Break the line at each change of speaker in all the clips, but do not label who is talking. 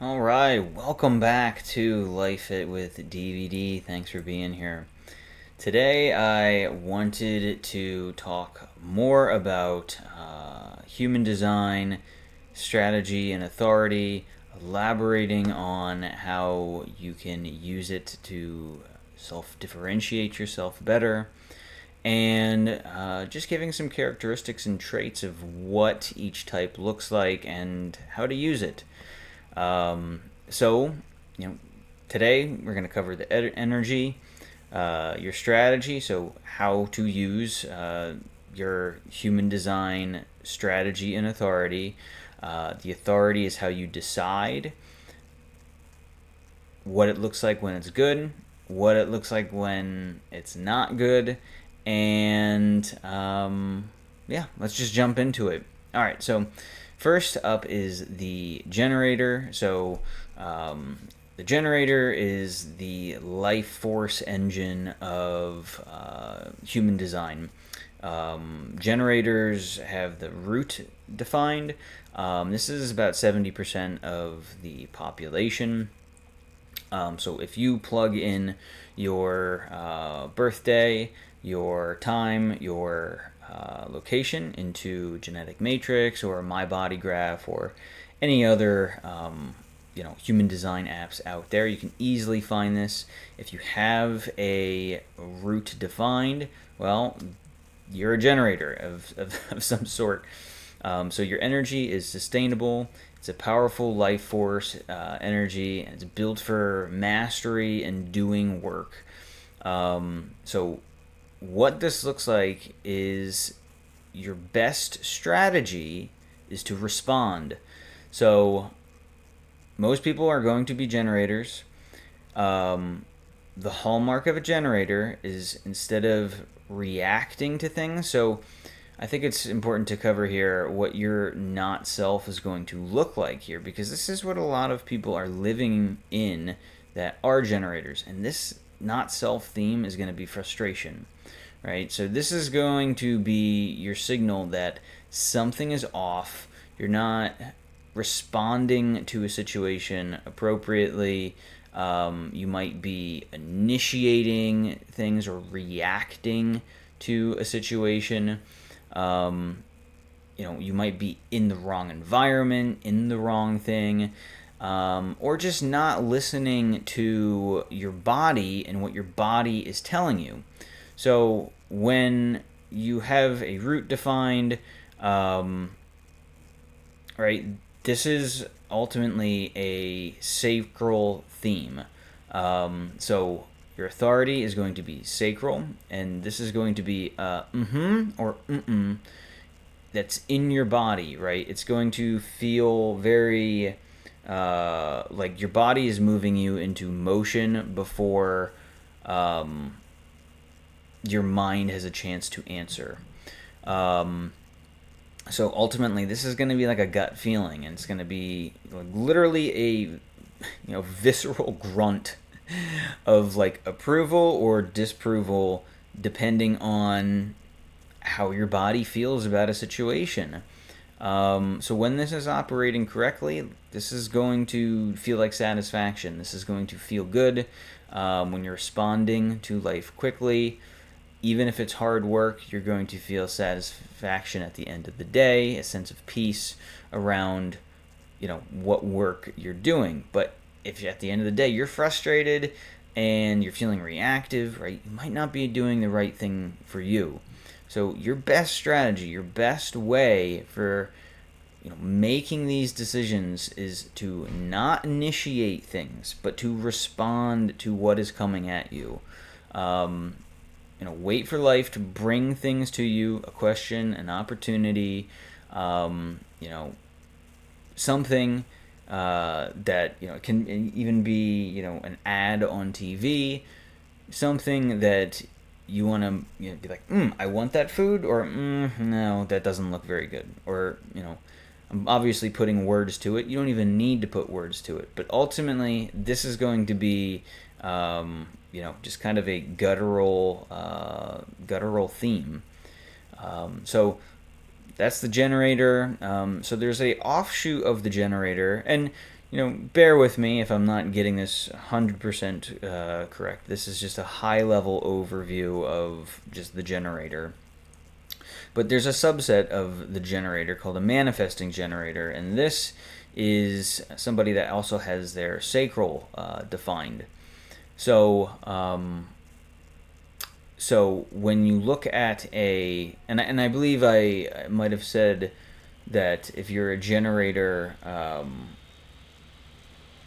All right, welcome back to Life It with DVD. Thanks for being here. Today, I wanted to talk more about human design, strategy, and authority, elaborating on how you can use it to self differentiate yourself better, and just giving some characteristics and traits of what each type looks like and how to use it. So, you know, today we're going to cover the energy, your strategy, so how to use your human design strategy and authority. The authority is how you decide what it looks like when it's good, what it looks like when it's not good, and yeah, let's just jump into it. All right, so first up is the generator. So the generator is the life force engine of human design. Generators have the root defined. This is about 70% of the population. So if you plug in your birthday, your time, your location into Genetic Matrix or My Body Graph or any other human design apps out there, you can easily find this. If you have a root defined, well, you're a generator of some sort. So your energy is sustainable. It's a powerful life force energy, and it's built for mastery and doing work. So what this looks like is your best strategy is to respond. So most people are going to be generators. The hallmark of a generator is instead of reacting to things, so I think it's important to cover here what your not self is going to look like here, because this is what a lot of people are living in that are generators. And this not self theme is going to be frustration, right? So this is going to be your signal that something is off. You're not responding to a situation appropriately. You might be initiating things or reacting to a situation. You might be in the wrong environment, in the wrong thing, or just not listening to your body and what your body is telling you. So when you have a root defined, right, this is ultimately a sacral theme. So your authority is going to be sacral, and this is going to be or that's in your body, right? It's going to feel very like your body is moving you into motion before your mind has a chance to answer. So ultimately, this is going to be like a gut feeling, and it's going to be like literally a visceral grunt of like approval or disapproval, depending on how your body feels about a situation. So when this is operating correctly, this is going to feel like satisfaction. This is going to feel good when you're responding to life quickly. Even if it's hard work, you're going to feel satisfaction at the end of the day, a sense of peace around, what work you're doing. But if at the end of the day you're frustrated and you're feeling reactive, right, you might not be doing the right thing for you. So your best strategy, your best way for making these decisions is to not initiate things, but to respond to what is coming at you. Wait for life to bring things to you, a question, an opportunity, something that can even be an ad on TV, something that you want to be like, I want that food, or no, that doesn't look very good, or I'm obviously putting words to it. You don't even need to put words to it, but ultimately, this is going to be just kind of a guttural theme. So that's the generator. So there's a offshoot of the generator, and bear with me if I'm not getting this 100% correct. This is just a high-level overview of just the generator. But there's a subset of the generator called a manifesting generator, and this is somebody that also has their sacral defined. So when you look at and I believe I might have said that if you're a generator,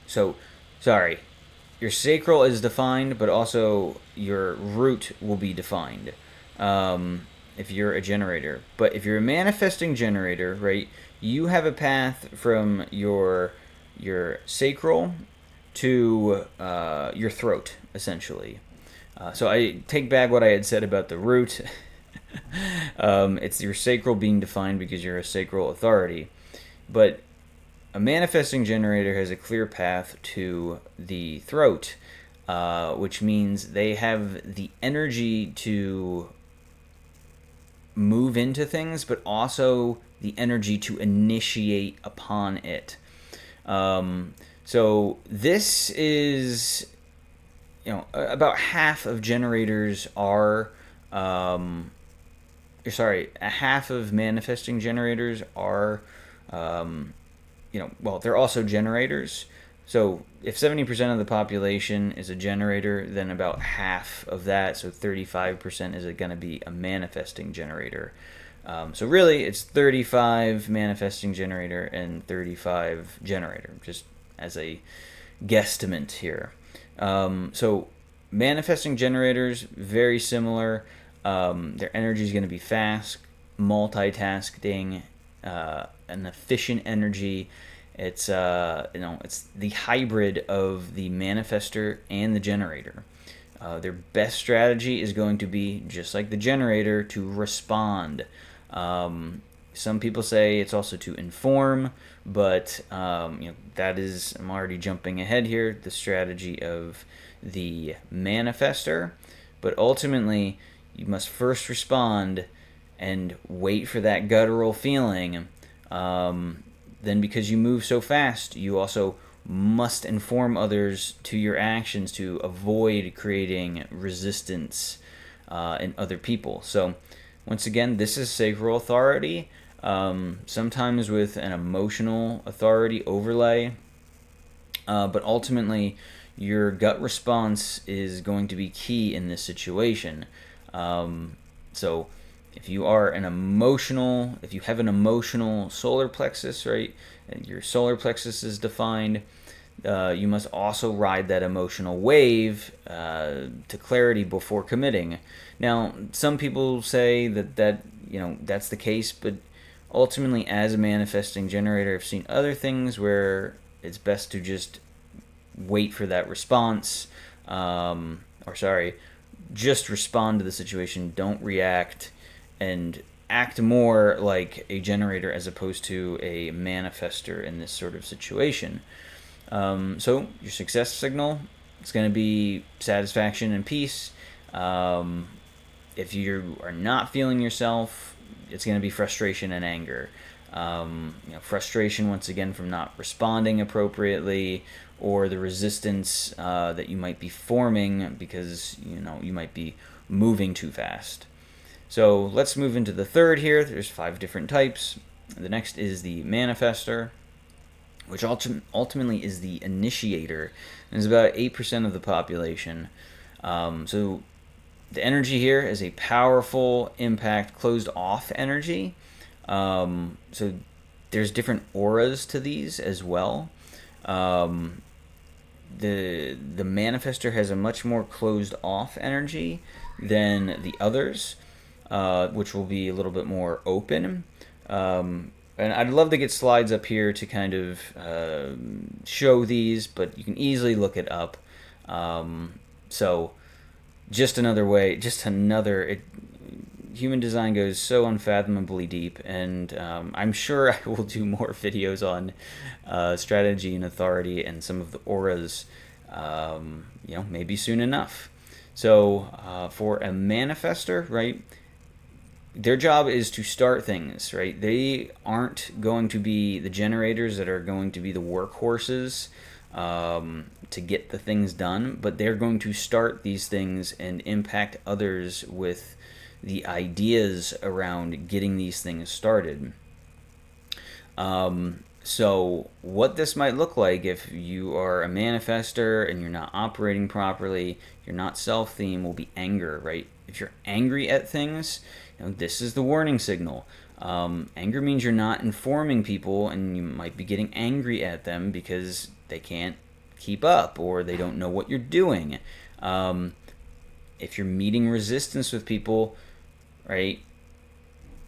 sorry, your sacral is defined, but also your root will be defined if you're a generator. But if you're a manifesting generator, right, you have a path from your sacral to your throat, essentially. So I take back what I had said about the root. It's your sacral being defined because you're a sacral authority. But a manifesting generator has a clear path to the throat, which means they have the energy to move into things, but also the energy to initiate upon it. So this is, about half of generators are, half of manifesting generators are, they're also generators. So if 70% of the population is a generator, then about half of that, so 35%, is going to be a manifesting generator. So really, it's 35 manifesting generator and 35 generator, just as a guesstimate here. So manifesting generators, very similar. Their energy is going to be fast, multitasking, an efficient energy. It's it's the hybrid of the manifester and the generator. Their best strategy is going to be, just like the generator, to respond. Some people say it's also to inform, but that is, I'm already jumping ahead here, the strategy of the manifester. But ultimately, you must first respond and wait for that guttural feeling. Then, because you move so fast, you also must inform others to your actions to avoid creating resistance in other people. So, once again, this is sacral authority, sometimes with an emotional authority overlay, but ultimately, your gut response is going to be key in this situation. So, if you have an emotional solar plexus, right, and your solar plexus is defined, you must also ride that emotional wave to clarity before committing. Now, some people say that that's the case, but ultimately, as a manifesting generator, I've seen other things where it's best to just wait for that response, just respond to the situation. Don't react, and act more like a generator as opposed to a manifester in this sort of situation. So your success signal is going to be satisfaction and peace. If you are not feeling yourself, it's going to be frustration and anger. Frustration, once again, from not responding appropriately, or the resistance that you might be forming because you might be moving too fast. So let's move into the third here. There's 5 different types. The next is the manifester, which ultimately is the initiator, and is about 8% of the population. So the energy here is a powerful impact, closed-off energy. So there's different auras to these as well. The manifester has a much more closed-off energy than the others, which will be a little bit more open. And I'd love to get slides up here to kind of show these, but you can easily look it up. So just another way, human design goes so unfathomably deep, and I'm sure I will do more videos on strategy and authority and some of the auras, maybe soon enough. So for a manifester, right, their job is to start things, right? They aren't going to be the generators that are going to be the workhorses to get the things done, but they're going to start these things and impact others with the ideas around getting these things started. So what this might look like if you are a manifester and you're not operating properly, you're not self-theme, will be anger, right? If you're angry at things, this is the warning signal. Anger means you're not informing people, and you might be getting angry at them because they can't keep up or they don't know what you're doing. If you're meeting resistance with people, right,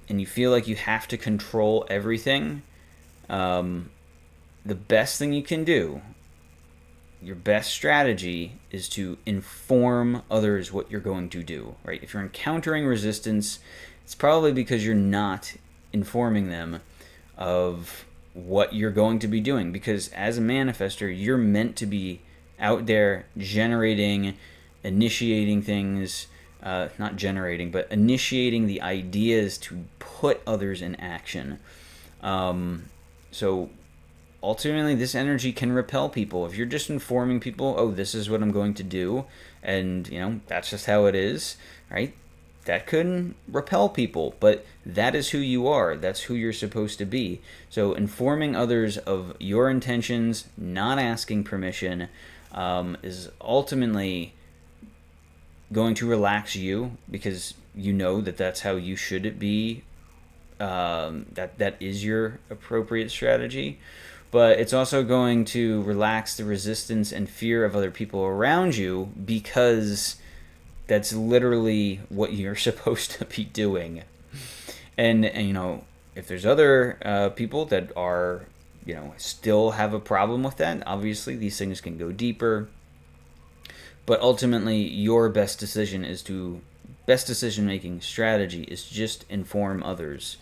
and you feel like you have to control everything, the best thing you can do, your best strategy, is to inform others what you're going to do, right? If you're encountering resistance, it's probably because you're not informing them of what you're going to be doing, because as a manifester, you're meant to be out there generating, initiating things, not generating, but initiating the ideas to put others in action. So ultimately, this energy can repel people. If you're just informing people, oh, this is what I'm going to do, and that's just how it is, right? That could repel people, but that is who you are. That's who you're supposed to be. So informing others of your intentions, not asking permission, is ultimately going to relax you, because you know that that's how you should be. That is your appropriate strategy. But it's also going to relax the resistance and fear of other people around you, because that's literally what you're supposed to be doing. And if there's other people that are still have a problem with that, obviously these things can go deeper. But ultimately, your best decision making strategy is just inform others.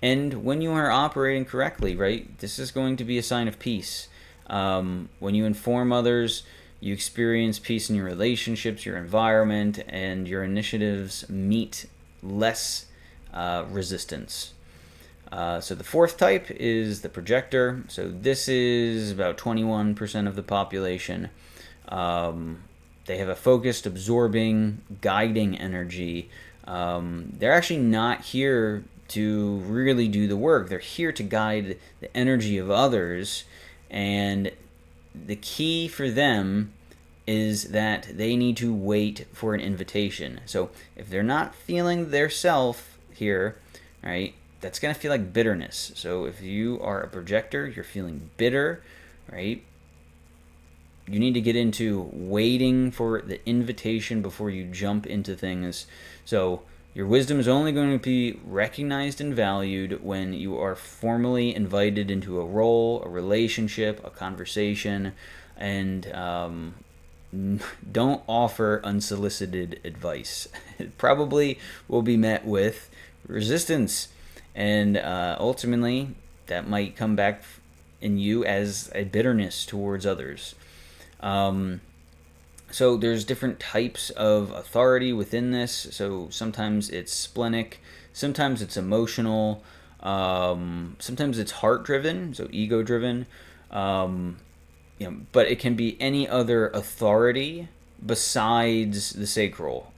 And when you are operating correctly, right, this is going to be a sign of peace. When you inform others, you experience peace in your relationships, your environment, and your initiatives meet less resistance. So the fourth type is the projector. So this is about 21% of the population. They have a focused, absorbing, guiding energy. They're actually not here to really do the work. They're here to guide the energy of others. And the key for them is that they need to wait for an invitation. So if they're not feeling their self here, right, that's going to feel like bitterness. So if you are a projector, you're feeling bitter, right? You need to get into waiting for the invitation before you jump into things. So your wisdom is only going to be recognized and valued when you are formally invited into a role, a relationship, a conversation, and don't offer unsolicited advice. It probably will be met with resistance, and ultimately that might come back in you as a bitterness towards others. So there's different types of authority within this. So sometimes it's splenic, sometimes it's emotional, sometimes it's heart-driven, so ego-driven. But it can be any other authority besides the sacral,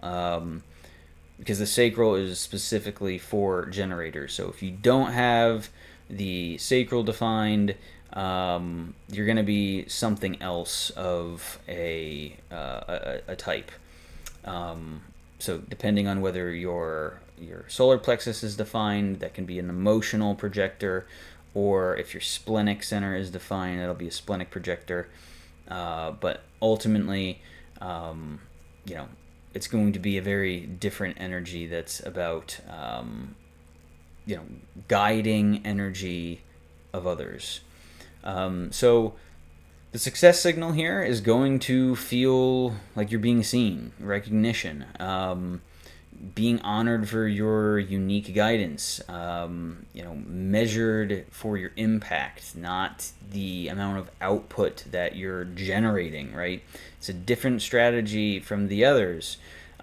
because the sacral is specifically for generators. So if you don't have the sacral defined, you're going to be something else of a type. So depending on whether your solar plexus is defined, that can be an emotional projector, or if your splenic center is defined, that'll be a splenic projector. But ultimately, it's going to be a very different energy that's about, guiding energy of others. So the success signal here is going to feel like you're being seen, recognition, being honored for your unique guidance, measured for your impact, not the amount of output that you're generating, right? It's a different strategy from the others.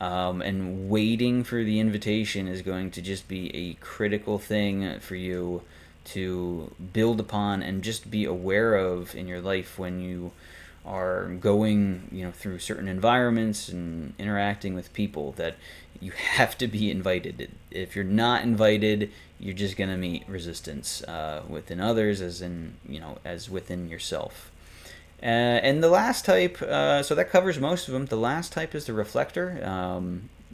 And waiting for the invitation is going to just be a critical thing for you to build upon and just be aware of in your life when you are going, through certain environments and interacting with people, that you have to be invited. If you're not invited, you're just going to meet resistance within others, as within yourself. And the last type, so that covers most of them. The last type is the reflector.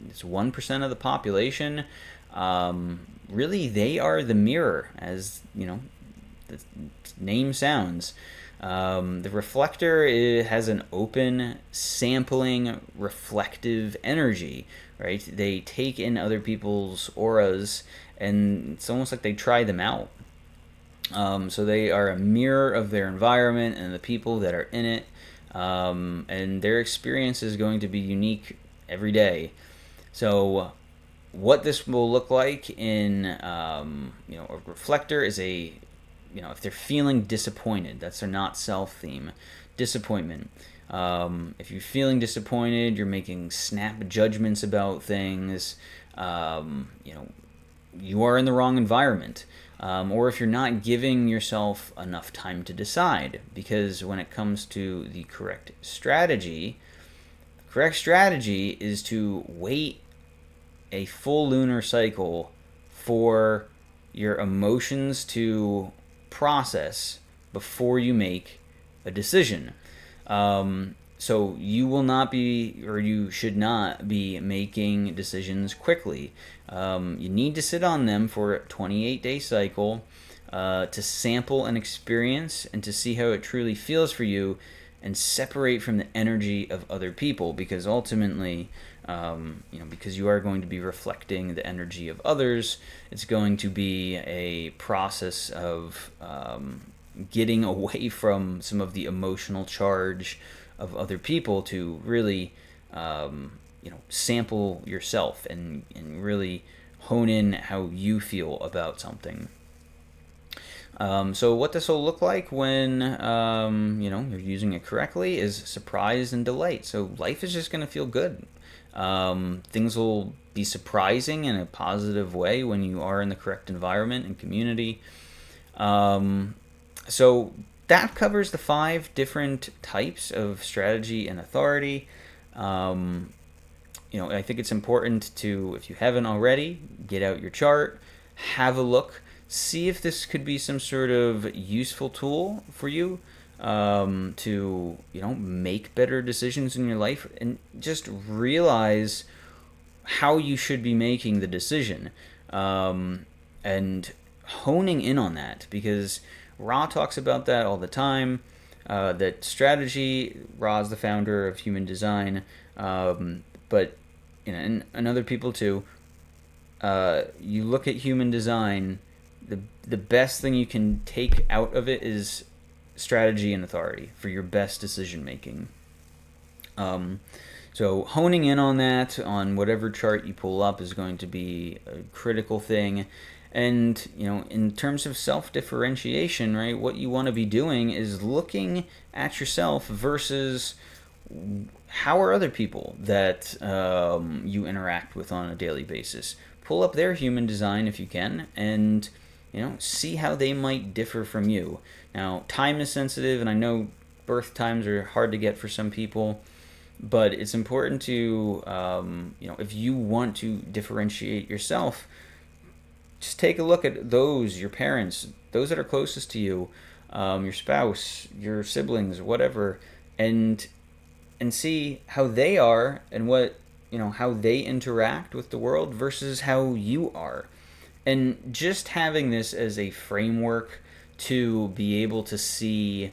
It's 1% of the population. Really, they are the mirror, as the name sounds. The reflector has an open, sampling, reflective energy, right? They take in other people's auras, and it's almost like they try them out. So they are a mirror of their environment and the people that are in it, and their experience is going to be unique every day. So what this will look like in, a reflector is if they're feeling disappointed, that's their not self theme, disappointment. If you're feeling disappointed, you're making snap judgments about things, you are in the wrong environment. Or if you're not giving yourself enough time to decide, because when it comes to the correct strategy is to wait a full lunar cycle for your emotions to process before you make a decision. So you will not be, or you should not be, making decisions quickly. You need to sit on them for a 28-day cycle to sample an experience and to see how it truly feels for you, and separate from the energy of other people, because ultimately, because you are going to be reflecting the energy of others, it's going to be a process of getting away from some of the emotional charge of other people to really, sample yourself and really hone in how you feel about something. So what this will look like when, you're using it correctly is surprise and delight. So life is just going to feel good. Things will be surprising in a positive way when you are in the correct environment and community. So that covers the 5 different types of strategy and authority. I think it's important to, if you haven't already, get out your chart, have a look, see if this could be some sort of useful tool for you to, make better decisions in your life, and just realize how you should be making the decision, and honing in on that, because Ra talks about that all the time. That strategy, Ra's the founder of Human Design, but and other people too. You look at Human Design, the best thing you can take out of it is strategy and authority for your best decision making. So honing in on that, on whatever chart you pull up, is going to be a critical thing. And, in terms of self-differentiation, right, what you want to be doing is looking at yourself versus how are other people that you interact with on a daily basis. Pull up their Human Design if you can, and, see how they might differ from you. Now, time is sensitive, and I know birth times are hard to get for some people, but it's important to, if you want to differentiate yourself, just take a look at those, your parents, those that are closest to you, your spouse, your siblings, whatever, and see how they are and what, how they interact with the world versus how you are. And just having this as a framework to be able to see,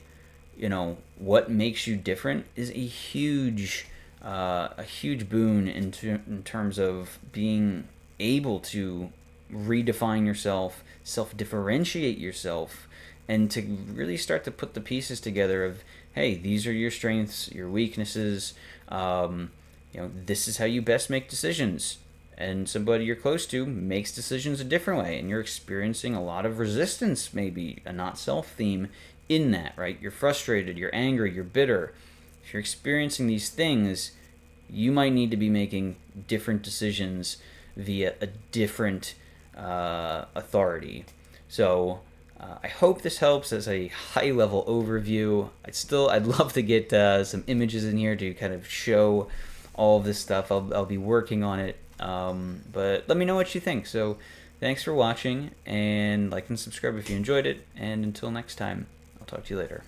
what makes you different is a huge boon in terms of being able to redefine yourself, self-differentiate yourself, and to really start to put the pieces together of, hey, these are your strengths, your weaknesses, this is how you best make decisions. And somebody you're close to makes decisions a different way, and you're experiencing a lot of resistance, maybe a not self theme in that, right? You're frustrated, you're angry, you're bitter. If you're experiencing these things, you might need to be making different decisions via a different authority. So I hope this helps as a high-level overview. I'd love to get some images in here to kind of show all of this stuff. I'll be working on it, but let me know what you think. So thanks for watching, and like and subscribe if you enjoyed it, and until next time, I'll talk to you later.